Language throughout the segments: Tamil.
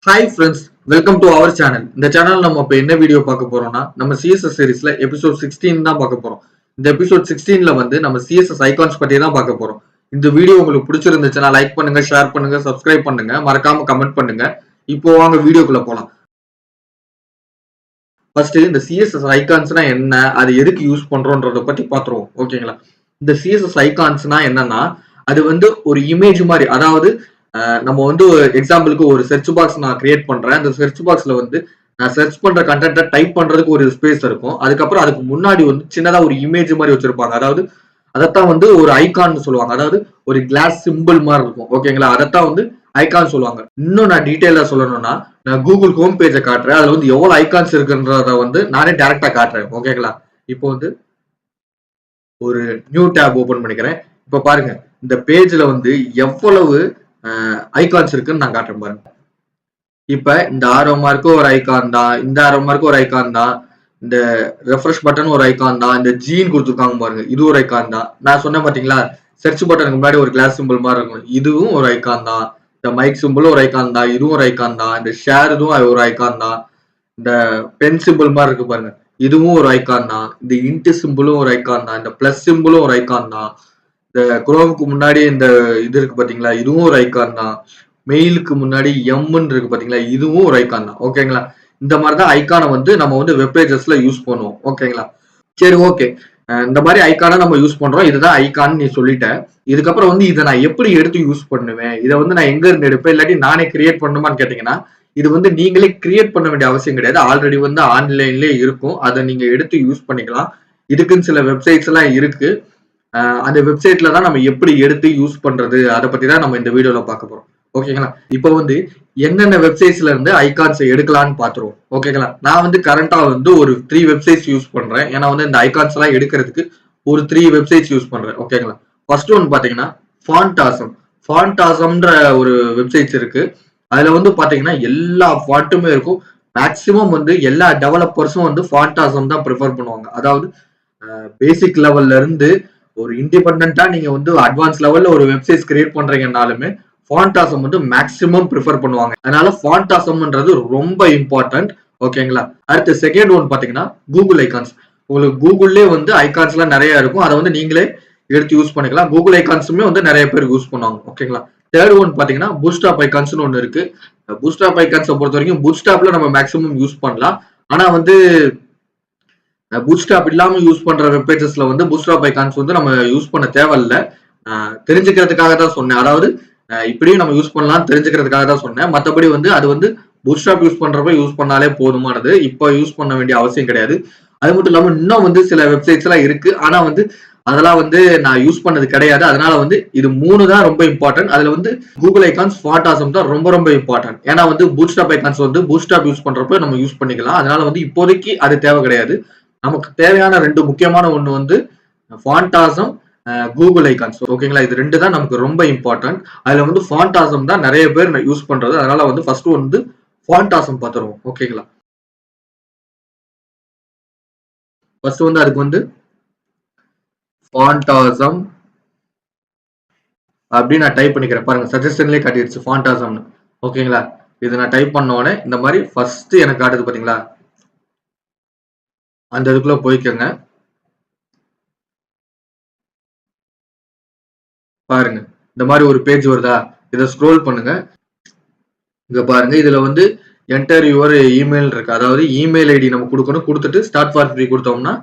Hi friends, welcome to our channel. இந்த சேனல் நம்ம இப்போ என்ன வீடியோ பார்க்க போறோம்னா, நம்ம சிஎஸ்எஸ் சீரிஸ்ல எபிசோட் 16 தான் பார்க்க போறோம். இந்த எபிசோட் 16ல வந்து நம்ம சிஎஸ்எஸ் ஐகான்ஸ் பத்தி தான் பார்க்க போறோம். இந்த வீடியோ உங்களுக்கு பிடிச்சிருந்துச்சுன்னா லைக் பண்ணுங்க, ஷேர் பண்ணுங்க, சப்ஸ்கிரைப் பண்ணுங்க, மறக்காம கமெண்ட் பண்ணுங்க. இப்போ வாங்க வீடியோக்குள்ள போலாம். ஃபர்ஸ்ட் இந்த சிஎஸ்எஸ் ஐகான்ஸ்னா என்ன, அது எதுக்கு யூஸ் பண்றோன்றத பத்தி பாத்துருவோம். ஓகேங்களா? இந்த சிஎஸ்எஸ் ஐகான்ஸ்னா என்னன்னா, அது வந்து ஒரு இமேஜ் மாதிரி, அதாவது நம்ம வந்து எக்ஸாம்பிளுக்கு ஒரு சர்ச் பாக்ஸ் நான் கிரியேட் பண்றேன். அந்த சர்ச் பாக்ஸ்ல வந்து நான் சர்ச் பண்ற கண்டென்ட்டை டைப் பண்றதுக்கு ஒரு ஸ்பேஸ் இருக்கும். அதுக்கப்புறம் அதுக்கு முன்னாடி வந்து சின்னதா ஒரு இமேஜ் மாதிரி வச்சிருப்பாங்க. அதாவது அதைத்தான் வந்து ஒரு ஐகான் சொல்லுவாங்க. அதாவது ஒரு கிளாஸ் சிம்பிள் மாதிரி இருக்கும். ஓகேங்களா? அதைத்தான் வந்து ஐகான் சொல்லுவாங்க. இன்னும் நான் டீட்டெயிலா சொல்லணும்னா, நான் கூகுள் ஹோம் பேஜை காட்டுறேன். அதுல வந்து எவ்வளவு ஐகான்ஸ் இருக்குன்றத வந்து நானே டைரக்டா காட்டுறேன். ஓகேங்களா? இப்போ வந்து ஒரு நியூ டேப் ஓபன் பண்ணிக்கிறேன். இப்ப பாருங்க, இந்த பேஜ்ல வந்து எவ்வளவு ஐகான்ஸ் இருக்குன்னு நான் காட்டுறேன் பாருங்க. இப்ப இந்த ஆரோ மார்க்கு ஒரு ஐகான் தான், இந்த ஆரோ மார்க்கு ஒரு ஐகான் தான், இந்த ரெஃப்ரெஷ் பட்டன் ஒரு ஐகான் தான், இந்த ஜீன் கொடுத்துருக்காங்க பாருங்க, இது ஒரு ஐகான் தான். நான் சொன்னேன் பாத்தீங்களா, சர்ச் பட்டனுக்கு முன்னாடி ஒரு கிளாஸ் சிம்பிள் மாதிரி இருக்கும், இதுவும் ஒரு ஐகான் தான். இந்த மைக் சிம்பிளும் ஒரு ஐகான் தான், இதுவும் ஒரு ஐகான் தான். இந்த ஷேர் இதுவும் ஒரு ஐகான் தான். இந்த பென் சிம்பிள் மாதிரி இருக்கு பாருங்க, இதுவும் ஒரு ஐகான் தான். இந்த இன்ட் சிம்பிளும் ஒரு ஐகான் தான். இந்த பிளஸ் சிம்பிளும் ஒரு ஐகான் தான். இந்த குரோமுக்கு முன்னாடி இந்த இது இருக்கு பாத்தீங்களா, இதுவும் ஒரு ஐகான் தான். மெயிலுக்கு முன்னாடி எம்ன்னு இருக்கு பாத்தீங்களா, இதுவும் ஒரு ஐகான் தான். ஓகேங்களா? இந்த மாதிரிதான் ஐகானை வந்து நம்ம வந்து வெப் பேஜஸ்ல யூஸ் பண்ணுவோம். ஓகேங்களா? சரி, ஓகே. இந்த மாதிரி ஐகானை நம்ம யூஸ் பண்றோம். இதுதான் ஐகான் நீ சொல்லிட்டேன். இதுக்கப்புறம் வந்து இதை நான் எப்படி எடுத்து யூஸ் பண்ணுவேன், இதை வந்து நான் எங்க இருந்து எடுப்பேன், இல்லாட்டி நானே கிரியேட் பண்ணுமான்னு கேட்டீங்கன்னா, இது வந்து நீங்களே கிரியேட் பண்ண வேண்டிய அவசியம் கிடையாது. ஆல்ரெடி வந்து ஆன்லைன்லயே இருக்கும். அதை நீங்க எடுத்து யூஸ் பண்ணிக்கலாம். இதுக்குன்னு சில வெப்சைட்ஸ் எல்லாம் இருக்கு. அந்த வெப்சைட்ல தான் நம்ம எப்படி எடுத்து யூஸ் பண்றது, அதை பத்தி தான் நம்ம இந்த வீடியோல பார்க்க போறோம். ஓகேங்களா? இப்போ வந்து என்னென்ன வெப்சைட்ஸ்ல இருந்து ஐகான்ஸை எடுக்கலாம்னு பாத்துருவோம். ஓகேங்களா? நான் வந்து கரண்டா வந்து ஒரு 3 வெப்சைட்ஸ் யூஸ் பண்றேன். ஏன்னா வந்து இந்த ஐகான்ஸ் எல்லாம் எடுக்கிறதுக்கு ஒரு 3 வெப்சைட்ஸ் யூஸ் பண்றேன். ஓகேங்களா? ஃபர்ஸ்ட் ஒன் பாத்தீங்கன்னா ஃபாண்டாசம். ஃபாண்டாசம்ன்ற ஒரு வெப்சைட்ஸ் இருக்கு. அதுல வந்து பாத்தீங்கன்னா எல்லா ஃபாண்ட்டுமே இருக்கும். மேக்சிமம் வந்து எல்லா டெவலப்பர்ஸும் வந்து ஃபாண்டாசம் தான் ப்ரிஃபர் பண்ணுவாங்க. அதாவது பேசிக் லெவல்ல இருந்து ஒரு இண்டிபெண்டா நீங்க வந்து அட்வான்ஸ் லெவல்ல ஒரு வெப்சைட் கிரியேட் பண்றீங்கனாலுமே ஃபாண்டாசம் வந்து மேக்ஸிமம் ப்ரிஃபர் பண்ணுவாங்க. அதனால ஃபாண்டாசம்ன்றது ரொம்ப இம்பார்ட்டன்ட். ஓகேங்களா? அடுத்து செகண்ட் ஒன் பாத்தீங்கன்னா கூகுள் ஐகான்ஸ். உங்களுக்கு கூகுள்லயே வந்து ஐகான்ஸ் எல்லாம் நிறைய இருக்கும். அதை வந்து நீங்களே எடுத்து யூஸ் பண்ணிக்கலாம். கூகுள் ஐகான்ஸுமே வந்து நிறைய பேர் யூஸ் பண்ணுவாங்க. ஓகேங்களா? தேர்ட் ஒன் பாத்தீங்கன்னா பூட்ஸ்ட்ராப் ஐகான்ஸ்னு ஒன்னு இருக்கு. பூட்ஸ்ட்ராப் ஐகான்ஸை பொறுத்த வரைக்கும் பூட்ஸ்ட்ராப்ல நம்ம மேக்ஸிமம் யூஸ் பண்ணலாம். ஆனா வந்து பூட்ஸ்ட்ராப் இல்லாம யூஸ் பண்ற வெப் பேஜஸ்ல வந்து பூட்ஸ்ட்ராப் ஐகான்ஸ் வந்து நம்ம யூஸ் பண்ண தேவையில்லை. தெரிஞ்சுக்கிறதுக்காக தான் சொன்னேன். அதாவது இப்படியும் நம்ம யூஸ் பண்ணலாம் தெரிஞ்சுக்கிறதுக்காக தான் சொன்னேன். மற்றபடி வந்து அது வந்து பூட்ஸ்ட்ராப் யூஸ் பண்றப்ப யூஸ் பண்ணாலே போதுமானது. இப்போ யூஸ் பண்ண வேண்டிய அவசியம் கிடையாது. அது மட்டும் இல்லாம இன்னும் வந்து சில வெப்சைட்ஸ் எல்லாம் இருக்கு. ஆனா வந்து அதெல்லாம் வந்து நான் யூஸ் பண்ணது கிடையாது. அதனால வந்து இது 3 தான் ரொம்ப இம்பார்ட்டன்ட். அதுல வந்து கூகுள் ஐகான்ஸ், ஃபாண்டாசம் தான் ரொம்ப ரொம்ப இம்பார்ட்டன்ட். ஏன்னா வந்து பூட்ஸ்ட்ராப் ஐகான்ஸ் வந்து பூட்ஸ்ட்ராப் யூஸ் பண்றப்ப நம்ம யூஸ் பண்ணிக்கலாம். அதனால வந்து இப்போதைக்கு அது தேவை கிடையாது. நமக்கு தேவையான 2 முக்கியமான ஒண்ணு வந்து ஃபாண்டாசம், கூகுள் ஐகான்ஸ். ஓகேங்களா? இது 2 தான் நமக்கு ரொம்ப இம்பார்ட்டன்ட். அதுல வந்து ஃபாண்டாசம் தான் நிறைய பேர் யூஸ் பண்றது. அதனால வந்து ஃபர்ஸ்ட் வந்து ஃபாண்டாசம் பார்த்துருவோம். ஓகேங்களா? ஃபர்ஸ்ட் வந்து அதுக்கு வந்து ஃபாண்டாசம் அப்படின்னு நான் டைப் பண்ணிக்கிறேன். பாருங்க, சஜஷன்லயே காட்டிடுச்சு ஃபாண்டாசம்னு. ஓகேங்களா? இது நான் டைப் பண்ண உடனே இந்த மாதிரி ஃபர்ஸ்ட் எனக்கு காட்டுது பாத்தீங்களா, அந்த இதுக்குள்ள போய்க்கோங்க. பாருங்க, இந்த மாதிரி ஒரு பேஜ் வருதா, இதை ஸ்க்ரோல் பண்ணுங்க. இங்க பாருங்க, இதுல வந்து என்டர் யுவர் இமெயில் இருக்கு. அதாவது இமெயில் ஐடி நம்ம கொடுக்கணும். கொடுத்துட்டு ஸ்டார்ட் ஃபார் ஃப்ரீ கொடுத்தோம்னா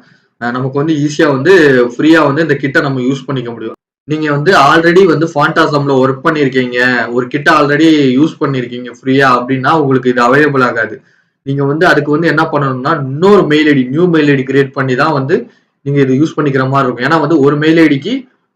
நமக்கு வந்து ஈஸியா வந்து ஃப்ரீயா வந்து இந்த கிட்ட நம்ம யூஸ் பண்ணிக்க முடியும். நீங்க வந்து ஆல்ரெடி வந்து ஃபாண்டாசம்ல ஒர்க் பண்ணிருக்கீங்க, ஒரு கிட்ட ஆல்ரெடி யூஸ் பண்ணிருக்கீங்க ஃப்ரீயா அப்படின்னா உங்களுக்கு இது அவைலபிள் ஆகாது. நீங்க வந்து அதுக்கு வந்து என்ன பண்ணணும்னா இன்னொரு mail ID, new mail ID create பண்ணி தான் வந்து நீங்க இது யூஸ் பண்ணிக்கிற மாதிரி இருக்கும். ஏன்னா வந்து ஒரு மெயில் ஐடிக்கு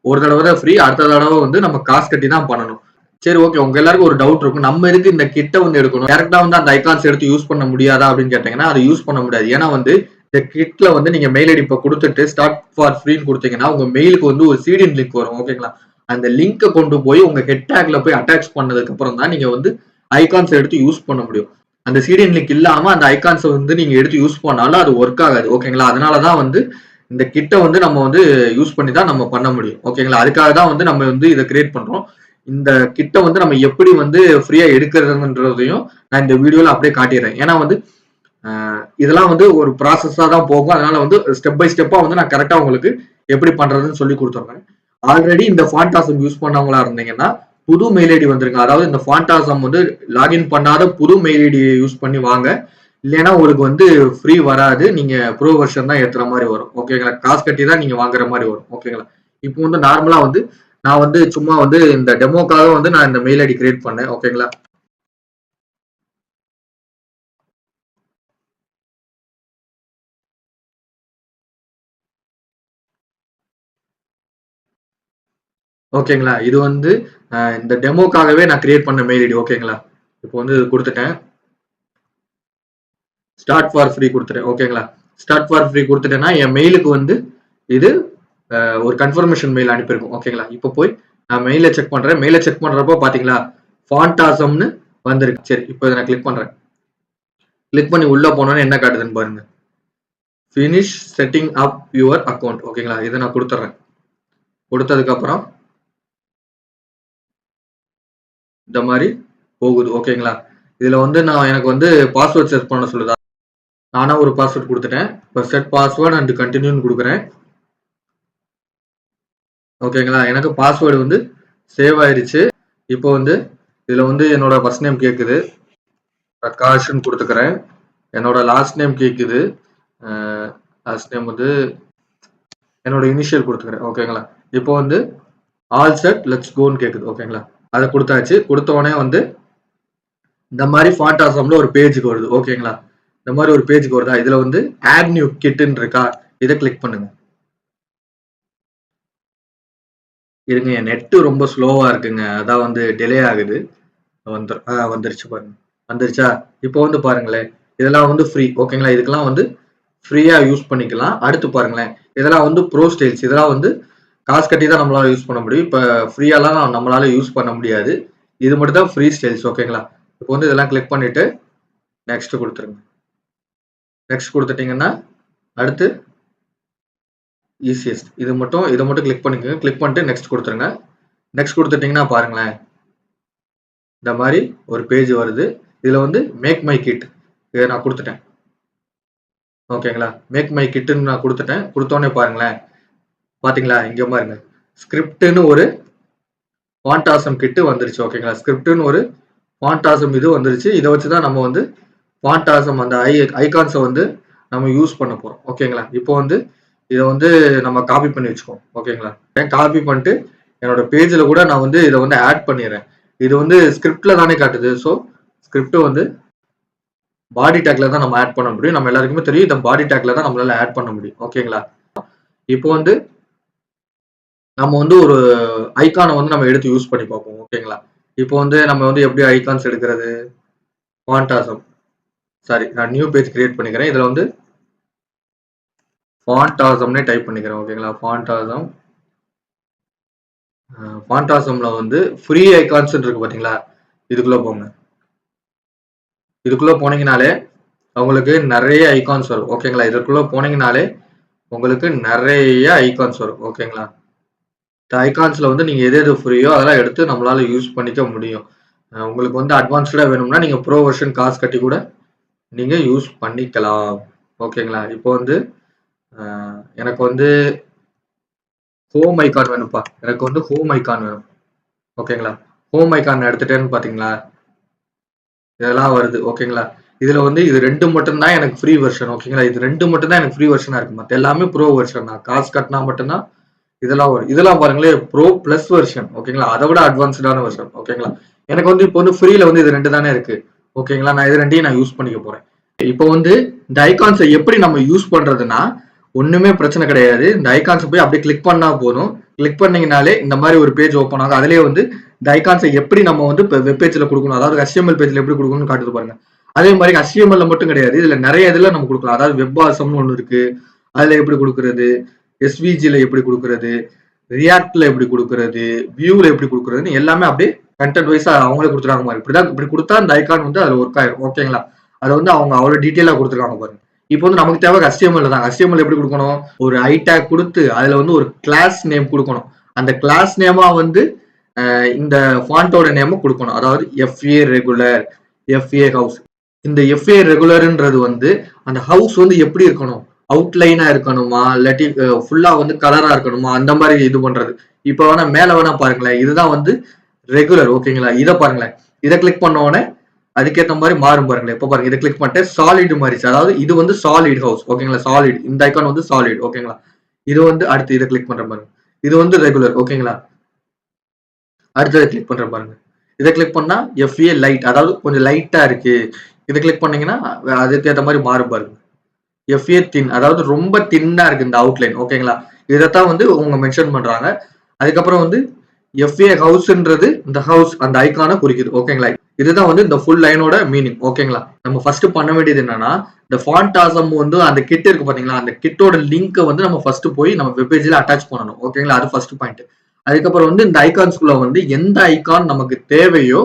ஒரு தடவை தான் ஃப்ரீ, அடுத்த தடவை வந்து நம்ம காசு கட்டி தான் பண்ணணும். சரி, ஓகே. உங்க எல்லாருக்கும் ஒரு டவுட் இருக்கும், நம்ம எதுக்கு இந்த கிட்ட வந்து எடுக்கணும், டேரக்டா வந்து அந்த ஐகான்ஸ் எடுத்து யூஸ் பண்ண முடியாதா அப்படின்னு கேட்டீங்கன்னா அது யூஸ் பண்ண முடியாது. ஏன்னா வந்து இந்த கிட்ல வந்து நீங்க மெயில் ஐடி இப்ப கொடுத்துட்டு ஸ்டார்ட் ஃபார் ஃப்ரீன்னு கொடுத்தீங்கன்னா உங்க மெயிலுக்கு வந்து ஒரு சிடிஎன் லிங்க் வரும். ஓகேங்களா? அந்த லிங்கை கொண்டு போய் உங்க ஹெட் டேக்ல போய் அட்டாச் பண்ணதுக்கு அப்புறம் தான் நீங்க வந்து ஐகான்ஸ் எடுத்து யூஸ் பண்ண முடியும். அந்த சிடிஎன் லிங்க் இல்லாம அந்த ஐகான்ஸை வந்து நீங்க எடுத்து யூஸ் பண்ணாலும் அது ஒர்க் ஆகாது. ஓகேங்களா? அதனாலதான் வந்து இந்த கிட்ட வந்து நம்ம வந்து யூஸ் பண்ணி தான் நம்ம பண்ண முடியும். ஓகேங்களா? அதுக்காக தான் வந்து நம்ம வந்து இதை கிரியேட் பண்றோம். இந்த கிட்ட வந்து நம்ம எப்படி வந்து ஃப்ரீயா எடுக்கிறதுன்றதையும் நான் இந்த வீடியோல அப்படியே காட்டிடுறேன். ஏன்னா வந்து இதெல்லாம் வந்து ஒரு ப்ராசஸா தான் போகும். அதனால வந்து ஸ்டெப் பை ஸ்டெப்பா வந்து நான் கரெக்டா உங்களுக்கு எப்படி பண்றதுன்னு சொல்லி கொடுத்துருவேன். ஆல்ரெடி இந்த ஃபாண்டாசம் யூஸ் பண்ணவங்களா இருந்தீங்கன்னா புது மெயில் ஐடி வந்துருங்க. அதாவது இந்த ஃபாண்டாசம் வந்து லாகின் பண்ணாத புது மெயில் ஐடி யூஸ் பண்ணி வாங்க. இல்லைன்னா உங்களுக்கு வந்து ஃப்ரீ வராது. நீங்க ப்ரோ வெர்ஷன் தான் ஏத்துற மாதிரி வரும். ஓகேங்களா? காசு கட்டி தான் நீங்க வாங்குற மாதிரி வரும். ஓகேங்களா? இப்போ வந்து நார்மலா வந்து நான் வந்து சும்மா வந்து இந்த டெமோக்காக வந்து நான் இந்த மெயில் ஐடி கிரியேட் பண்ணேன். ஓகேங்களா? ஓகேங்களா? இது வந்து இந்த டெமோக்காகவே நான் கிரியேட் பண்ண மெயில் ஐடி. ஓகேங்களா? இப்போ வந்து கொடுத்துட்டேன். ஸ்டார்ட் ஃபார் ஃப்ரீ கொடுத்துட்டேன். ஓகேங்களா? ஸ்டார்ட் ஃபார் ஃப்ரீ கொடுத்துட்டேன்னா என் மெயிலுக்கு வந்து இது ஒரு கன்ஃபர்மேஷன் மெயில் அனுப்பியிருக்கும். ஓகேங்களா? இப்போ போய் நான் மெயில செக் பண்றேன். மெயில செக் பண்றப்போ பாத்தீங்களா ஃபாண்டாசம்னு வந்திருக்கு. சரி, இப்போ இதை நான் கிளிக் பண்றேன். கிளிக் பண்ணி உள்ள போனோன்னு என்ன காட்டுதுன்னு பாருங்க. Finish setting up your account. ஓகேங்களா? இதை நான் கொடுத்துட்றேன். கொடுத்ததுக்கு அப்புறம் இந்த மாதிரி போகுது. ஓகேங்களா? இதுல வந்து நான் எனக்கு வந்து பாஸ்வேர்ட் செட் பண்ண சொல்லுதா. நானா ஒரு பாஸ்வேர்ட் கொடுத்துட்டேன். இப்போ செட் பாஸ்வேர்ட் அண்ட் கண்டினியூன்னு கொடுக்குறேன். ஓகேங்களா? எனக்கு பாஸ்வேர்டு வந்து சேவ் ஆயிருச்சு. இப்போ வந்து இதுல வந்து என்னோட ஃபர்ஸ்ட் நேம் கேக்குது, பிரகாஷ்னு கொடுத்துக்கிறேன். என்னோட லாஸ்ட் நேம் கேக்குது, லாஸ்ட் நேம் வந்து என்னோட இனிஷியல் கொடுத்துக்கிறேன். ஓகேங்களா? இப்போ வந்து ஆல் செட் லெட்ஸ் கோன்னு கேக்குது. ஓகேங்களா? அதை கொடுத்தாச்சு. கொடுத்த உடனே வந்து இந்த மாதிரி ஃபாண்டாசம்ல ஒரு பேஜுக்கு வருது. ஓகேங்களா? இந்த மாதிரி ஒரு பேஜுக்கு வருதா. இதுல வந்து ஆட் நியூ கிட்ன்னு இருக்கா, இதை கிளிக் பண்ணுங்க. இருங்க, என் நெட்டு ரொம்ப ஸ்லோவா இருக்குங்க. அதான் வந்து டிலே ஆகுது. வந்துருச்சு பாருங்க. வந்துருச்சா? இப்போ வந்து பாருங்களேன், இதெல்லாம் வந்து ஃப்ரீ. ஓகேங்களா? இதுக்கெல்லாம் வந்து ஃப்ரீயா யூஸ் பண்ணிக்கலாம். அடுத்து பாருங்களேன், இதெல்லாம் வந்து ப்ரோ ஸ்டைல்ஸ். இதெல்லாம் வந்து காசு கட்டி தான் நம்மளால யூஸ் பண்ண முடியும். இப்போ ஃப்ரீயாலாம் நம்மளால யூஸ் பண்ண முடியாது. இது மட்டும் தான் ஃப்ரீ ஸ்டைல்ஸ். ஓகேங்களா? இப்போ வந்து இதெல்லாம் கிளிக் பண்ணிட்டு நெக்ஸ்ட் கொடுத்துருங்க. நெக்ஸ்ட் கொடுத்துட்டீங்கன்னா அடுத்து ஈஸியஸ்ட் இதை மட்டும் கிளிக் பண்ணிக்கோங்க. கிளிக் பண்ணிட்டு நெக்ஸ்ட் கொடுத்துருங்க. நெக்ஸ்ட் கொடுத்துட்டீங்கன்னா பாருங்களேன், இந்த மாதிரி ஒரு பேஜ் வருது. இதுல வந்து மேக் மை கிட் இதை நான் கொடுத்துட்டேன். ஓகேங்களா? மேக் மை கிட்னு நான் கொடுத்துட்டேன். கொடுத்தோடனே பாருங்களேன், பாத்தீங்களா இங்க பாருங்க, ஸ்கிரிப்ட்னு ஒரு ஃபாண்டாசம் கிட் வந்துருச்சு. ஓகேங்களா? ஸ்கிரிப்ட்னு ஒரு ஃபாண்டாசம் இது வந்துருச்சு. இதை வச்சுதான் நம்ம வந்து ஃபாண்டாசம் அந்த ஐகான்ஸை வந்து நம்ம யூஸ் பண்ண போறோம். ஓகேங்களா? இப்போ வந்து இதை வந்து நம்ம காப்பி பண்ணி வச்சுக்கோம். ஓகேங்களா? காப்பி பண்ணிட்டு என்னோட பேஜில் கூட நான் வந்து இதை வந்து ஆட் பண்ணிடுறேன். இது வந்து ஸ்கிரிப்ட்ல தானே காட்டுது. ஸோ ஸ்கிரிப்ட் வந்து பாடி டேக்ல தான் நம்ம ஆட் பண்ண முடியும். நம்ம எல்லாருக்குமே தெரியும், இந்த பாடி டேக்ல தான் நம்மளால ஆட் பண்ண முடியும். ஓகேங்களா? இப்போ வந்து நம்ம வந்து ஒரு ஐகானை வந்து நம்ம எடுத்து யூஸ் பண்ணி பார்ப்போம். ஓகேங்களா? இப்போ வந்து நம்ம வந்து எப்படி ஐகான்ஸ் எடுக்கிறது, ஃபாண்டாசம் சாரி, நான் நியூ பேஜ் கிரியேட் பண்ணிக்கிறேன். இதுல வந்து ஃபாண்டாசம்னே டைப் பண்ணிக்கிறேன். ஓகேங்களா? ஃபாண்டாசம்ல வந்து ஃப்ரீ ஐகான்ஸ் இருக்கு பாத்தீங்களா, இதுக்குள்ள போங்க. இதுக்குள்ள போனீங்கனாலே உங்களுக்கு நிறைய ஐகான்ஸ் வரும். ஓகேங்களா? இதுக்குள்ள போனீங்கனாலே உங்களுக்கு நிறைய ஐகான்ஸ் வரும். ஓகேங்களா? இந்த ஐகான்ஸ்ல வந்து நீங்க எது எது ஃப்ரீயோ அதெல்லாம் எடுத்து நம்மளால யூஸ் பண்ணிக்க முடியும். உங்களுக்கு வந்து அட்வான்ஸ்டா வேணும்னா நீங்க ப்ரோ வெர்ஷன் காசு கட்டி கூட நீங்க யூஸ் பண்ணிக்கலாம். ஓகேங்களா? இப்போ வந்து எனக்கு வந்து ஹோம் ஐகான் வேணும்ப்பா. எனக்கு வந்து ஹோம் ஐகான் வேணும். ஓகேங்களா? ஹோம் ஐகான் எடுத்துட்டேன்னு பாத்தீங்களா, இதெல்லாம் வருது. ஓகேங்களா? இதுல வந்து இது 2 மட்டும் தான் எனக்கு ஃப்ரீ வெர்ஷன். ஓகேங்களா? இது 2 மட்டும் தான் எனக்கு ஃப்ரீ வெர்ஷனா இருக்கு. மத்த எல்லாமே ப்ரோ வெர்ஷன் தான். காசு கட்டினா மட்டும்தான் இதெல்லாம் வரும். இதெல்லாம் பாருங்களேன், ப்ரோ பிளஸ் வெர்ஷன். ஓகேங்களா? அதை விட அட்வான்ஸ்டான வெர்ஷன். ஓகேங்களா? எனக்கு வந்து இப்போ வந்து ஃப்ரீல வந்து இது 2 தானே இருக்கு. ஓகேங்களா? நான் இது 2யும் நான் யூஸ் பண்ணிக்க போறேன். இப்போ வந்து இந்த ஐகான்ஸை எப்படி நம்ம யூஸ் பண்றதுன்னா ஒண்ணுமே பிரச்சனை கிடையாது. இந்த ஐகான்ஸை போய் அப்படியே கிளிக் பண்ணா போதும். கிளிக் பண்ணீங்கனாலே இந்த மாதிரி ஒரு பேஜ் ஓப்பன் ஆகும். அதுலயே வந்து இந்த ஐகான்ஸை எப்படி நம்ம வந்து இப்போ வெப் பேஜ்ல கொடுக்கணும், அதாவது HTML பேஜ்ல எப்படி கொடுக்கணும்னு காட்டுது பாருங்க. அதே மாதிரி HTML மட்டும் கிடையாது, இதுல நிறைய இதுல நம்ம கொடுக்கலாம். அதாவது வெப் ஆசம்னு ஒண்ணு இருக்கு, அதுல எப்படி கொடுக்கறது, SVGல எப்படி கொடுக்கறது, ரியாக்ட்ல எப்படி கொடுக்கறது, வியூல எப்படி கொடுக்கறதுன்னு எல்லாமே அப்படியே கண்டென்ட் வைஸா அவங்களே கொடுத்துருக்காங்க மாதிரி. இப்படி கொடுத்தா இந்த ஐகான் வந்து அதுல ஒர்க் ஆயிரும். ஓகேங்களா? அதை வந்து அவங்க அவ்வளவு டீட்டெயிலா கொடுத்துருக்காங்க பாருங்க. இப்போ வந்து நமக்கு தேவை HTML தான். HTML எப்படி கொடுக்கணும், ஒரு ஐ டேக் கொடுத்து அதுல வந்து ஒரு கிளாஸ் நேம் கொடுக்கணும். அந்த கிளாஸ் நேமா வந்து இந்த ஃபாண்டோட நேம் கொடுக்கணும். அதாவது FA ரெகுலர், FA ஹவுஸ். இந்த FA ரெகுலர்ன்றது வந்து அந்த ஹவுஸ் வந்து எப்படி இருக்கணும், அவுட்லைனா இருக்கணுமா இல்லாட்டி ஃபுல்லா வந்து கலரா இருக்கணுமா, அந்த மாதிரி இது பண்றது. இப்ப வேணா மேல வேணா பாருங்களேன், இதுதான் வந்து ரெகுலர். ஓகேங்களா, இதை பாருங்களேன். இதை கிளிக் பண்ண உடனே அதுக்கேற்ற மாதிரி மாறும் பாருங்களேன். இப்ப பாருங்க, இதை கிளிக் பண்ணிட்டு சாலிட் மாறிச்சு. அதாவது இது வந்து சாலிட் ஹவுஸ். ஓகேங்களா, சாலிட். இந்த ஐக்கான் வந்து சாலிட். ஓகேங்களா, இது வந்து அடுத்து இதை கிளிக் பண்ற பாருங்க, இது வந்து ரெகுலர். ஓகேங்களா, அடுத்ததை கிளிக் பண்ற பாருங்க, இதை கிளிக் பண்ணா FA லைட், அதாவது கொஞ்சம் லைட்டா இருக்கு. இதை கிளிக் பண்ணீங்கன்னா அதுக்கு ஏற்ற மாதிரி மாறும் பாருங்க. FA தின், அதாவது ரொம்ப தின்னா இருக்கு இந்த அவுட்லைன். ஓகேங்களா, இதைத்தான் வந்து உங்க மென்ஷன் பண்றாங்க. அதுக்கப்புறம் வந்து FA ஹவுஸ்ன்றது இந்த ஹவுஸ் அந்த ஐக்கானை குறிக்குது. ஓகேங்களா, இதுதான் வந்து இந்த ஃபுல் லைனோட மீனிங். ஓகேங்களா, நம்ம ஃபர்ஸ்ட் பண்ண வேண்டியது என்னன்னா, இந்த ஃபாண்டாசம் வந்து அந்த கிட் இருக்கு பாத்தீங்களா, அந்த கிட்டோட லிங்க் வந்து நம்ம ஃபர்ஸ்ட் போய் நம்ம வெப் பேஜ்ல அட்டாச் பண்ணணும். ஓகேங்களா, அது ஃபர்ஸ்ட் பாயிண்ட். அதுக்கப்புறம் வந்து இந்த ஐகான்ஸ்குள்ள வந்து எந்த ஐகான் நமக்கு தேவையோ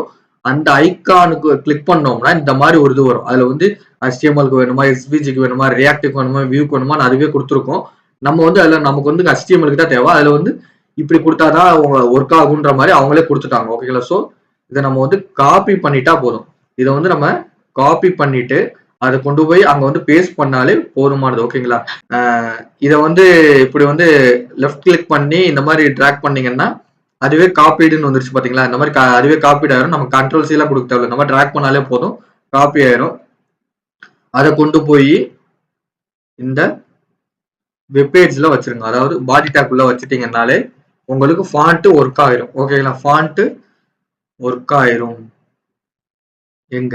அந்த ஐகானுக்கு கிளிக் பண்ணோம்னா இந்த மாதிரி ஒரு இது வரும். அதுல வந்து HTML-க்கு வேணுமா, SVG-க்கு வேணுமா, React-க்கு வேணுமா, Vue-க்கு வேணுமா, அதுவே கொடுத்துருக்கோம். நம்ம வந்து அதுல நமக்கு வந்து HTML-க்கு தான் தேவை. அதுல வந்து இப்படி கொடுத்தாதான் ஒர்க் ஆகுன்ற மாதிரி அவங்களே கொடுத்துட்டாங்க. ஓகேங்களா, ஸோ இதை நம்ம வந்து காப்பி பண்ணிட்டா போதும். இதை வந்து நம்ம காப்பி பண்ணிட்டு அதை கொண்டு போய் அங்க வந்து பேஸ்ட் பண்ணாலே போதுமானது. ஓகேங்களா, இதை வந்து இப்படி வந்து லெஃப்ட் கிளிக் பண்ணி இந்த மாதிரி ட்ராக் பண்ணீங்கன்னா அதுவே காப்பீடுன்னு வந்துருச்சு பாத்தீங்களா. இந்த மாதிரி அதுவே காப்பீடு ஆயிரும். நம்ம கண்ட்ரோல் C எல்லாம் கொடுக்க தேவையில்லை, நம்ம ட்ராக் பண்ணாலே போதும், காப்பி ஆயிரும். அதை கொண்டு போய் இந்த வெப்பேஜ்ல வச்சிருங்க. அதாவது பாடி டேக் உள்ள வச்சுட்டீங்கன்னாலே உங்களுக்கு ஃபாண்ட் ஒர்க் ஆயிரும். ஓகேங்களா, ஃபாண்ட் ஒர்க் ஆயிரும். எங்க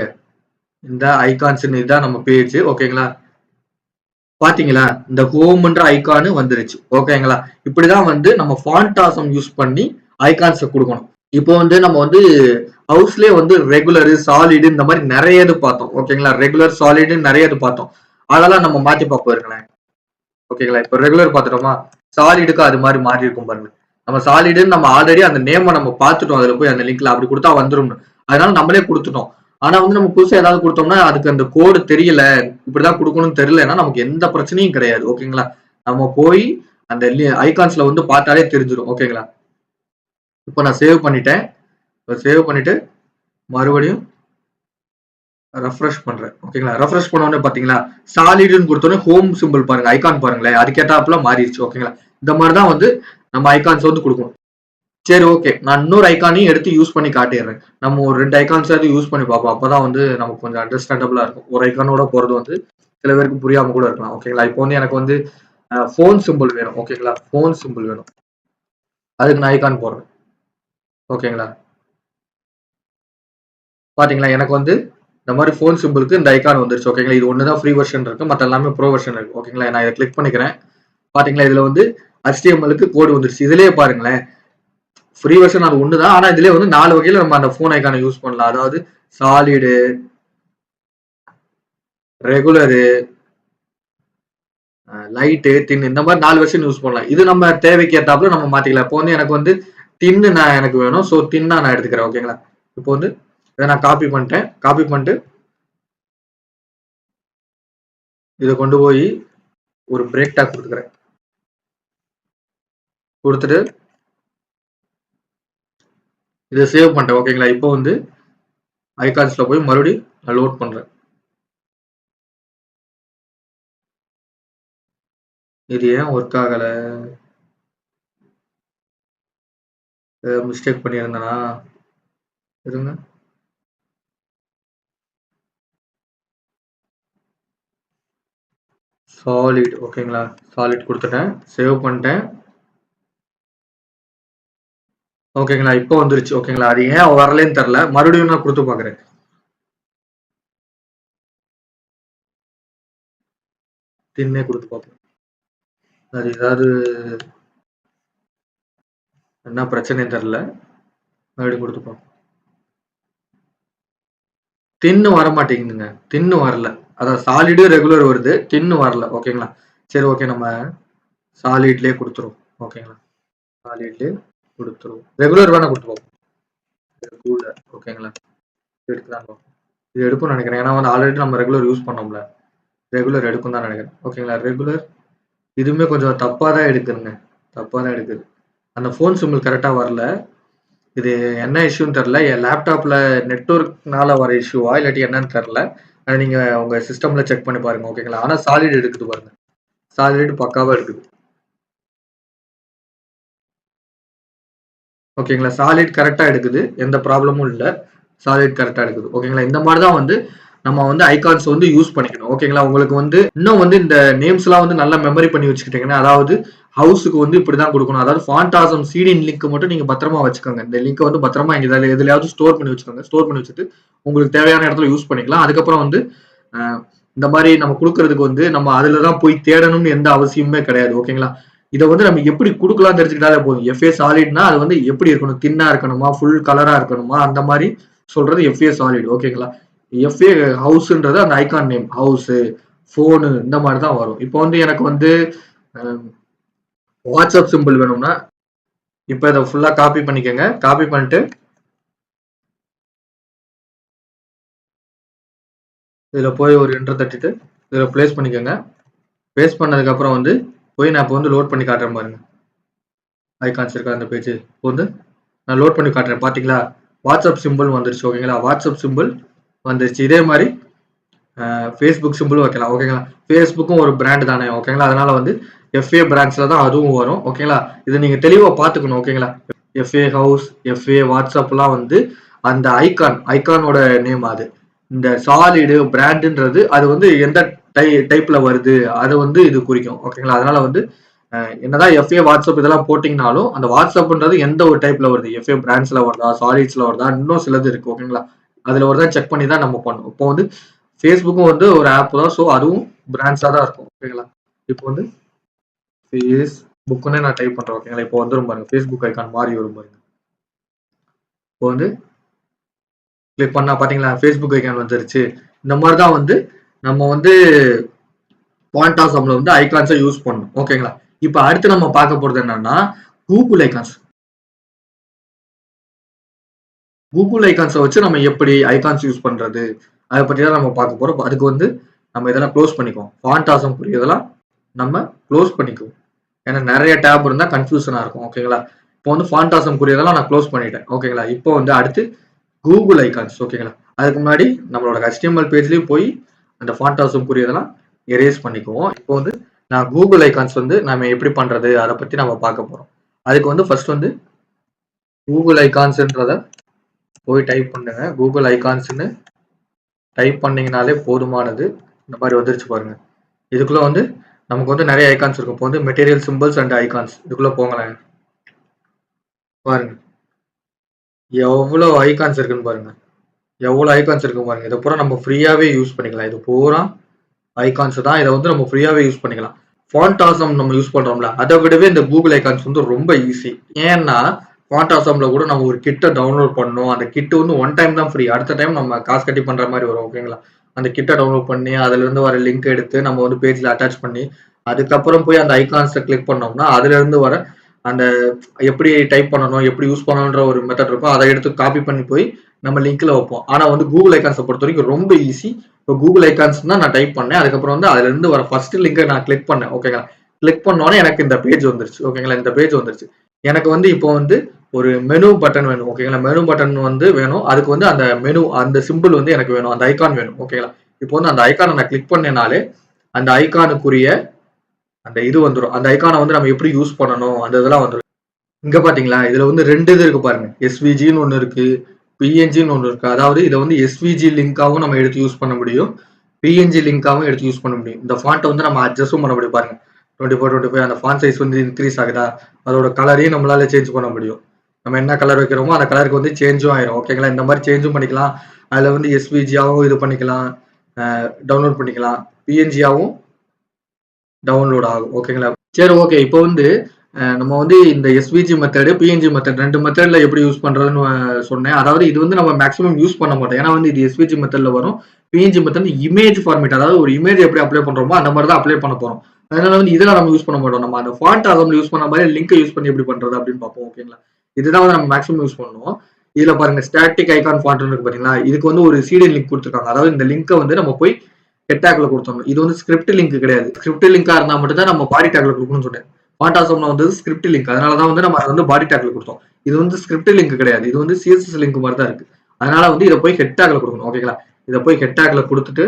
இந்த ஐகான்ஸ், இதுதான் நம்ம பேஜ். ஓகேங்களா, பாத்தீங்களா, இந்த ஹோம்ன்ற ஐகானு வந்துருச்சு. ஓகேங்களா, இப்படிதான் வந்து நம்ம ஃபாண்டாசம் யூஸ் பண்ணி ஐகான்ஸ் கொடுக்கணும். இப்போ வந்து நம்ம வந்து ஹவுஸ்லயே வந்து ரெகுலர், சாலிடு இந்த மாதிரி நிறைய இது பார்த்தோம். ஓகேங்களா, ரெகுலர், சாலிடு நிறைய இது பார்த்தோம். அதெல்லாம் நம்ம மாத்தி பார்ப்போம் இருங்களேன். ஓகேங்களா, இப்போ ரெகுலர் பார்த்துட்டோமா, சாலிடுக்கு அது மாதிரி மாறி இருக்கும் பாருங்க. நம்ம சாலிடுன்னு நம்ம ஆல்ரெடி அந்த நேமை நம்ம பார்த்துட்டோம். அதுல போய் அந்த லிங்க்ல அப்படி கொடுத்தா வந்துடும், அதனால நம்மளே கொடுத்துட்டோம். ஆனா வந்து நம்ம புதுசா ஏதாவது கொடுத்தோம்னா அதுக்கு அந்த கோடு தெரியல, இப்படிதான் கொடுக்கணும்னு தெரியலன்னா நமக்கு எந்த பிரச்சனையும் கிடையாது. ஓகேங்களா, நம்ம போய் அந்த ஐகான்ஸ்ல வந்து பார்த்தாலே தெரிஞ்சிடும். ஓகேங்களா, இப்போ நான் சேவ் பண்ணிட்டேன். சேவ் பண்ணிட்டு மறுபடியும் ரெஃப்ரெஷ் பண்றேன். ஓகேங்களா, ரெஃப்ரெஷ் பண்ண உடனே பாத்தீங்களா சாலிடுன்னு கொடுத்தோன்னே ஹோம் சிம்பிள் பாருங்க, ஐகான் பாருங்களேன், அதுக்கேட்டாப்புல மாறிடுச்சு. ஓகேங்களா, இந்த மாதிரிதான் வந்து நம்ம ஐகான்ஸ் வந்து கொடுக்கணும். சரி, ஓகே, நான் இன்னொரு ஐக்கானையும் எடுத்து யூஸ் பண்ணி காட்டிடுறேன். நம்ம ஒரு 2 ஐகான்ஸ் யூஸ் பண்ணி பார்ப்போம். அப்பதான் வந்து நமக்கு கொஞ்சம் அண்டர்ஸ்டாண்டபிளா இருக்கும். ஒரு ஐக்கானோட போறது வந்து சில பேருக்கு புரியாம கூட இருக்கலாம். ஓகேங்களா, இப்போ வந்து எனக்கு வந்து போன் சிம்பிள் வேணும். ஓகேங்களா, போன் சிம்பிள் வேணும், அதுக்கு நான் ஐகான் போடுறேன். ஓகேங்களா, பாத்தீங்களா, எனக்கு வந்து இந்த மாதிரி போன் சிம்பிளுக்கு இந்த ஐகான் வந்துருச்சு. ஓகேங்களா, இது ஒண்ணுதான் ஃப்ரீ வெர்ஷன் இருக்கு, மற்ற எல்லாமே ப்ரோ வெர்ஷன் இருக்கு. ஓகேங்களா, நான் இதை கிளிக் பண்ணிக்கிறேன். பாத்தீங்களா, இதுல வந்து HTML-க்கு கோடு வந்துருச்சு. இதுலயே பாருங்களேன், ஃப்ரீ வெர்ஷன் அது ஒண்ணுதான். ஆனா இதுலயே வந்து 4 வகையில நம்ம அந்த போன் ஐக்கானை யூஸ் பண்ணலாம். அதாவது சாலிடு, ரெகுலரு, லைட்டு, தின், இந்த மாதிரி 4 வெர்ஷன் யூஸ் பண்ணலாம். இது நம்ம தேவைக்கு ஏத்தாப்புல நம்ம மாத்திக்கலாம். இப்போ வந்து எனக்கு வந்து தின்னு நான் எனக்கு வேணும், ஸோ தின்னா நான் எடுத்துக்கிறேன். ஓகேங்களா, இப்போ வந்து இதை நான் காப்பி பண்ணிட்டேன். காப்பி பண்ணிட்டு இதை கொண்டு போய் ஒரு பிரேக் டாக் கொடுத்துக்கிறேன். கொடுத்துட்டு இதை சேவ் பண்ணிட்டேன். ஓகேங்களா, இப்போ வந்து ஐகான்ஸ்ல போய் மறுபடியும் லோட் பண்றேன். இது ஏன் ஒர்க் ஆகல, மிஸ்டேக் பண்ணியிருந்தேனா, இருங்க. சாலிட். ஓகேங்களா, சாலிட் கொடுத்துட்டேன், சேவ் பண்ணிட்டேன். ஓகேங்களா, இப்போ வந்துருச்சு. ஓகேங்களா, அது ஏன் வரலன்னு தெரியல, மறுபடியும் நான் கொடுத்து பாக்குறேன். தின்னே கொடுத்து பார்ப்போம், அது ஏதாவது என்ன பிரச்சனைன்னு தெரியல, மறுபடியும் கொடுத்து பார்ப்போம். தின்னு வர மாட்டேங்குதுங்க, தின்னு வரல. அதான் சாலிடு ரெகுலர் வருது, தின்னு வரல. ஓகேங்களா, சரி, ஓகே, நம்ம சாலிட்லயே கொடுத்துருவோம். ஓகேங்களா, சாலிட்லயே கொடுத்துருவோம். ரெகுலர் வேணா கொடுத்து பார்ப்போம். ஓகேங்களா, எடுத்துதான் பார்ப்போம். இது எடுக்கும்னு நினைக்கிறேன், ஏன்னா வந்து ஆல்ரெடி நம்ம ரெகுலர் யூஸ் பண்ணோம்ல, ரெகுலர் எடுக்கும் தான் நினைக்கிறேன். ஓகேங்களா, ரெகுலர் இதுவுமே கொஞ்சம் தப்பா தான் எடுக்குதுங்க, தப்பா தான் எடுக்குது. அந்த போன் சிம்பிள் கரெக்டா வரல. இது என்ன இஷ்யூன்னு தெரியல. என் லேப்டாப்ல நெட்வொர்க்னால வர இஷ்யூவா இல்லாட்டி என்னன்னு தெரியல. அத நீங்க உங்க சிஸ்டம்ல செக் பண்ணி பாருங்க. ஓகேங்களா? ஆனா சாலிட் எடுக்குது பாருங்க. சாலிட் பக்காவா எடுக்குது. ஓகேங்களா? சாலிட் கரெக்ட்டா எடுக்குது. எந்த ப்ராப்ளமும் இல்ல. சாலிட் கரெக்ட்டா எடுக்குது. ஓகேங்களா? இந்த மாரி தான் வந்து நம்ம வந்து ஐகான்ஸ் வந்து யூஸ் பண்ணிக்கணும். ஓகேங்களா? உங்களுக்கு வந்து இன்னும் வந்து இந்த நேம்ஸ்லாம் வந்து நல்லா மெமரி பண்ணி வச்சுக்கிட்டீங்கன்னா, அதாவது ஹவுஸுக்கு வந்து இப்படிதான் குடுக்கணும். அதாவது ஃபாண்டாசம் சீடின் லிங்க் மட்டும் நீங்க பத்திரமா வச்சுக்கோங்க. இந்த லிங்க்க வந்து பத்திரமா எதுலயாவது ஸ்டோர் பண்ணி வச்சுக்கோங்க. ஸ்டோர் பண்ணி வச்சுட்டு உங்களுக்கு தேவையான இடத்துல யூஸ் பண்ணிக்கலாம். அதுக்கப்புறம் வந்து அ இந்த மாரி நம்ம குடுக்குறதுக்கு வந்து நம்ம அதுல தான் போய் தேடணும்னு எந்த அவசியமுமே கிடையாது. ஓகேங்களா? இத வந்து நம்ம எப்படி குடுக்கலாம்னு தெரிஞ்சுக்கிட்டாலே போதும். எஃப்ஏ சாலிட்னா அது வந்து எப்படி இருக்கணும்? தின்னா இருக்கணுமா? ஃபுல் கலரா இருக்கணுமா? அந்த மாரி சொல்றது எஃப்ஏ சாலிட். ஓகேங்களா? எஃப்ஏ ஹவுஸ்ன்றது அந்த ஐகான் நேம். ஹவுஸு, ஃபோனு இந்த மாரி தான் வரும். இப்போ வந்து எனக்கு வந்து அ வாட்ஸ்அப் சிம்பிள் வேணும்னா, இப்ப இத ஃபுல்லா காப்பி பண்ணிக்கங்க. காப்பி பண்ணிட்டு இதுல போய் ஒரு என்டர் தட்டிட்டு இதுல பிளேஸ் பண்ணிக்கங்க. பேஸ்ட் பண்ணதுக்கு அப்புறம் வந்து போய் நான் இப்ப வந்து லோட் பண்ணி காட்டுறேன் பாருங்க. ஐகான்ஸ் இருக்கா அந்த பேஜ். இப்போ வந்து நான் லோட் பண்ணி காட்டுறேன். பாத்தீங்களா? வாட்ஸ்அப் சிம்பிள் வந்துருச்சு. ஓகேங்களா? வாட்ஸ்அப் சிம்பிள் வந்துருச்சு. இதே மாரி ஃபேஸ்புக் சிம்பிளும் வைக்கலாம். ஓகேங்களா? ஃபேஸ்புக்கும் ஒரு பிராண்ட் தானே. ஓகேங்களா? அதனால வந்து எஃப்ஏ பிராண்ட்ஸ்ல தான் அதுவும் வரும். ஓகேங்களா? இத நீங்க தெளிவா பாத்துக்கணும். ஓகேங்களா? எஃப்ஏ ஹவுஸ், எஃப்ஏ வாட்ஸ்அப்லாம் வந்து அந்த ஐகானோட நேம் அது. இந்த சாலிடு பிராண்டுன்றது அது வந்து எந்த டைப்ல வருது அது வந்து இது குறிக்கும். ஓகேங்களா? அதனால வந்து என்னதான் எஃப்ஏ வாட்ஸ்அப் இதெல்லாம் போட்டிங்கனாலும் அந்த வாட்ஸ்அப்ன்றது எந்த ஒரு டைப்ல வருது? எஃப்ஏ பிராண்ட்ஸ்ல வருதா? சாலிட்ஸ்ல வருதா? இன்னும் சிலது இருக்கு. ஓகேங்களா? அதுல வருதா செக் பண்ணி தான் நம்ம பண்ணணும். இப்போ வந்து ஃபேஸ்புக்கும் வந்து ஒரு ஆப் தான். ஸோ அதுவும் பிராண்ட்ஸா தான் இருக்கும். ஓகேங்களா? இப்போ வந்து ஃபேஸ்புக்னே நான் டைப் பண்றேன். ஓகேங்களா? இப்போ வந்துரும் பாருங்க. ஃபேஸ்புக் ஐகான் மாறி வரும் பாருங்க. இப்போ வந்து கிளிக் பண்ணா பாத்தீங்களா? ஃபேஸ்புக் ஐகான் வந்துருச்சு. இந்த மாரி தான் வந்து நம்ம வந்து குவான்டாசம்ல வந்து ஐகான்ஸை யூஸ் பண்ணணும். ஓகேங்களா? இப்ப அடுத்து நம்ம பார்க்க போறது என்னன்னா கூகுள் ஐகான்ஸ். கூகுள் ஐகான்ஸை வச்சு நம்ம எப்படி ஐகான்ஸ் யூஸ் பண்றது அதை பத்தி தான் நம்ம பார்க்க போறோம். அதுக்கு வந்து நம்ம இதெல்லாம் க்ளோஸ் பண்ணிக்குவோம். ஃபாண்டாசம் புரியதெல்லாம் நம்ம க்ளோஸ் பண்ணிக்குவோம். ஏன்னா நிறைய டேப் இருந்தா கன்ஃபியூஷனா இருக்கும். ஓகேங்களா? இப்போ வந்து ஃபாண்டாசம் புரியதெல்லாம் நான் க்ளோஸ் பண்ணிட்டேன். ஓகேங்களா? இப்போ வந்து அடுத்து கூகுள் ஐகான்ஸ். ஓகேங்களா? அதுக்கு முன்னாடி நம்மளோட HTML பேஜ்லயும் போய் அந்த ஃபாண்டாசம் புரியதெல்லாம் எரேஸ் பண்ணிக்குவோம். இப்போ வந்து நான் கூகுள் ஐகான்ஸ் வந்து நம்ம எப்படி பண்றது அதை பத்தி நம்ம பார்க்க போறோம். அதுக்கு வந்து ஃபர்ஸ்ட் வந்து கூகுள் ஐகான்ஸ்ன்றத போய் டைப் பண்ணுங்க. கூகுள் ஐகான்ஸ்னு டைப் பண்ணீங்கனாலே போதுமானது. இந்த மாதிரி வந்துருச்சு பாருங்க. இதுக்குள்ள வந்து நமக்கு வந்து நிறைய ஐகான்ஸ் இருக்கும். இப்போ வந்து மெட்டீரியல் சிம்பிள்ஸ் அண்ட் ஐகான்ஸ் இதுக்குள்ள போங்களேன். பாருங்க எவ்வளவு ஐகான்ஸ் இருக்குன்னு பாருங்க. எவ்வளவு ஐகான்ஸ் இருக்கு பாருங்க. இதை பூரா நம்ம ஃப்ரீயாவே யூஸ் பண்ணிக்கலாம். இது பூரா ஐகான்ஸ் தான். இதை வந்து நம்ம ஃப்ரீயாவே யூஸ் பண்ணிக்கலாம். ஃபாண்டாசம் நம்ம யூஸ் பண்றோம்ல அதை விடவே இந்த கூகுள் ஐகான்ஸ் வந்து ரொம்ப ஈஸி. ஏன்னா ஃபாண்டாசம்ல கூட நம்ம ஒரு கிட்ட டவுன்லோட் பண்ணோம். அந்த கிட் வந்து ஒன் டைம் தான் ஃப்ரீ. அடுத்த டைம் நம்ம காசு கட்டி பண்ற மாதிரி வரும். ஓகேங்களா? அந்த கிட்ட டவுன்லோட் பண்ணி அதுல இருந்து வர லிங்க் எடுத்து நம்ம வந்து பேஜ்ல அட்டாச் பண்ணி அதுக்கப்புறம் போய் அந்த ஐகான்ஸை கிளிக் பண்ணோம்னா அதுல இருந்து வர அந்த எப்படி டைப் பண்ணணும் எப்படி யூஸ் பண்ணணுன்ற ஒரு மெத்தட் இருக்கும். அதை எடுத்து காப்பி பண்ணி போய் நம்ம லிங்க்ல வைப்போம். ஆனா வந்து கூகுள் ஐகான்ஸை பொறுத்த வரைக்கும் ரொம்ப ஈஸி. இப்போ கூகுள் ஐகான்ஸ் தான் நான் டைப் பண்ணேன். அதுக்கப்புறம் வந்து அதுல இருந்து வர ஃபர்ஸ்ட் லிங்கை நான் கிளிக் பண்ணேன். ஓகேங்களா? கிளிக் பண்ணோன்னே எனக்கு இந்த பேஜ் வந்துருச்சு. ஓகேங்களா? இந்த பேஜ் வந்துருச்சு. எனக்கு வந்து இப்போ வந்து ஒரு மெனு பட்டன் வேணும். ஓகேங்களா? மெனு பட்டன் வந்து வேணும். அதுக்கு வந்து அந்த மெனு அந்த சிம்பிள் வந்து எனக்கு வேணும். அந்த ஐகான் வேணும். ஓகேங்களா? இப்போ வந்து அந்த ஐகானை நான் கிளிக் பண்ணேனாலே அந்த ஐகானுக்குரிய அந்த இது வந்துடும். அந்த ஐகானை வந்து நம்ம எப்படி யூஸ் பண்ணணும் அந்த இதெல்லாம் வந்துடும். இங்க பாத்தீங்களா? இதுல வந்து 2 இது இருக்கு பாருங்க. எஸ்விஜின்னு ஒண்ணு இருக்கு. பிஎன்ஜின்னு ஒண்ணு இருக்கு. அதாவது இதை வந்து எஸ்விஜி லிங்காவும் நம்ம எடுத்து யூஸ் பண்ண முடியும். பிஎன்ஜி லிங்காவும் எடுத்து யூஸ் பண்ண முடியும். இந்த ஃபாண்ட்டை வந்து நம்ம அட்ஜஸ்டும் பண்ண முடியும் பாருங்க. 24, 25 அந்த ஃபாண்ட் சைஸ் வந்து இன்க்ரீஸ் ஆகுதா? அதோட கலரையும் நம்மளால சேஞ்ச் பண்ண முடியும். நம்ம என்ன கலர் வைக்கிறோமோ அந்த கலருக்கு வந்து சேஞ்சும் ஆயிரும். ஓகேங்களா? இந்த மாதிரி சேஞ்சும் பண்ணிக்கலாம். அதுல வந்து எஸ்விஜியாவும் இது பண்ணிக்கலாம். டவுன்லோட் பண்ணிக்கலாம். பிஎன்ஜியாவும் டவுன்லோட் ஆகும். ஓகேங்களா? சரி ஓகே. இப்போ வந்து நம்ம வந்து இந்த எஸ்விஜி மெத்தடு பிஎன்ஜி மெத்தட் 2 மெத்தட்ல எப்படி யூஸ் பண்றதுன்னு சொன்னேன். அதாவது இது வந்து நம்ம மேக்ஸிமம் யூஸ் பண்ண மாட்டோம். ஏன்னா வந்து இது எஸ்விஜி மெத்தட்ல வரும். பிஎன்ஜி மெத்தட் இமேஜ் ஃபார்மேட், அதாவது ஒரு இமேஜ் எப்படி அப்ளை பண்றோமோ அந்த மாதிரி தான் அப்ளை பண்ண போறோம். அதனால வந்து இதெல்லாம் நம்ம யூஸ் பண்ண மாட்டோம். நம்ம அந்த ஃபாண்ட் ஆசம்ல யூஸ் பண்ண மாதிரி லிங்க் யூஸ் பண்ணி எப்படி பண்றது அப்படின்னு பார்ப்போம். ஓகேங்களா? இதுதான் வந்து நம்ம மேக்ஸிமம் யூஸ் பண்ணுவோம். இதுல பாருங்க ஸ்டாட்டிக் ஐகான் ஃபாண்ட் இருக்கு பாத்தீங்களா? இதுக்கு வந்து ஒரு சிடி லிங்க் கொடுத்துருக்காங்க. அதாவது இந்த லிங்கை வந்து நம்ம போய் ஹெட் டேக்ல கொடுத்தோம். இது வந்து ஸ்கிரிப்ட் லிங்க் கிடையாது. ஸ்கிரிப்ட் லிங்கா இருந்தா மட்டும் தான் நம்ம பாடி டேக்ல கொடுக்கணும்னு சொன்னேன். ஃபாண்ட் ஆசம்ல வந்து ஸ்கிரிப்ட் லிங்க். அதனால தான் வந்து நம்ம அதை வந்து பாடி டேக்ல கொடுத்தோம். இது வந்து ஸ்கிரிப்ட் லிங்க் கிடையாது. இது வந்து சிஎஸ்எஸ் லிங்க் மாதிரி தான் இருக்கு. அதனால வந்து இதை போய் ஹெட் டேக்ல கொடுக்கணும். ஓகேங்களா? இதை போய் ஹெட் டேக்ல கொடுத்துட்டு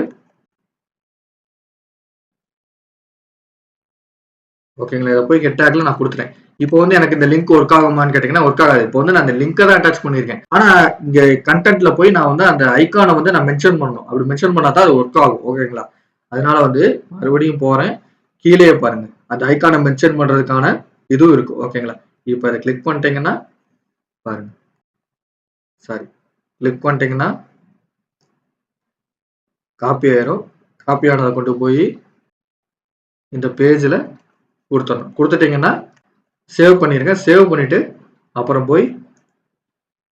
ஓகேங்களா? இதை போய் ஹெட் டேக்ல நான் கொடுத்துட்டேன். இப்போ வந்து எனக்கு இந்த லிங்க் ஒர்க் ஆகுமான்னு கேட்டீங்கன்னா ஒர்க் ஆகாது. இப்போ வந்து நான் அந்த லிங்கை தான் அட்டாச் பண்ணியிருக்கேன். ஆனா இங்க கண்டென்ட்ல போய் நான் வந்து அந்த ஐக்கானை வந்து நான் மென்ஷன் பண்ணணும். அப்படி மென்ஷன் பண்ணா தான் அது ஒர்க் ஆகும். ஓகேங்களா? அதனால வந்து மறுபடியும் போறேன். கீழே பாருங்க. அந்த ஐக்கானை மென்ஷன் பண்றதுக்கான இதுவும் இருக்கு. ஓகேங்களா? இப்போ அதை கிளிக் பண்ணிட்டீங்கன்னா பாருங்க. சாரி, கிளிக் பண்ணிட்டீங்கன்னா காப்பி ஆயிரும். காப்பி ஆனதை கொண்டு போய் இந்த பேஜில் கொடுத்துடணும். கொடுத்துட்டீங்கன்னா சேவ் பண்ணிருங்க. சேவ் பண்ணிட்டு அப்புறம் போய்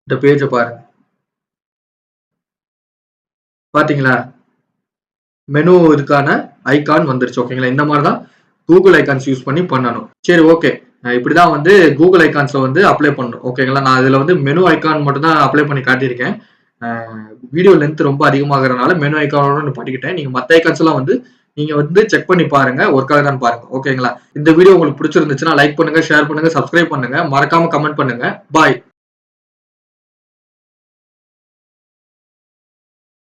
இந்த பேஜை பாருங்க. பாத்தீங்களா? மெனு இதுக்கான ஐகான் வந்துருச்சு. ஓகேங்களா? இந்த மாதிரி தான் கூகுள் ஐகான்ஸ் யூஸ் பண்ணி பண்ணணும். சரி, ஓகே. இப்படிதான் வந்து கூகுள் ஐகான்ஸ்ல வந்து அப்ளை பண்ணணும். ஓகேங்களா? நான் இதுல வந்து மெனு ஐகான் மட்டும் தான் அப்ளை பண்ணி காட்டியிருக்கேன். வீடியோ லென்த் ரொம்ப அதிகமாகறதுனால மெனு ஐகானோட பண்ணிக்கிட்டேன். நீங்க மத்த ஐகான்ஸ் எல்லாம் வந்து நீங்க வந்து செக் பண்ணி பாருங்க. ஒர்க் ஆகுதான்னு பாருங்க. ஓகேங்களா? இந்த வீடியோ உங்களுக்கு பிடிச்சிருந்துச்சுன்னா லைக் பண்ணுங்க, ஷேர் பண்ணுங்க, சப்ஸ்கிரைப் பண்ணுங்க. மறக்காம கமெண்ட் பண்ணுங்க. பாய்.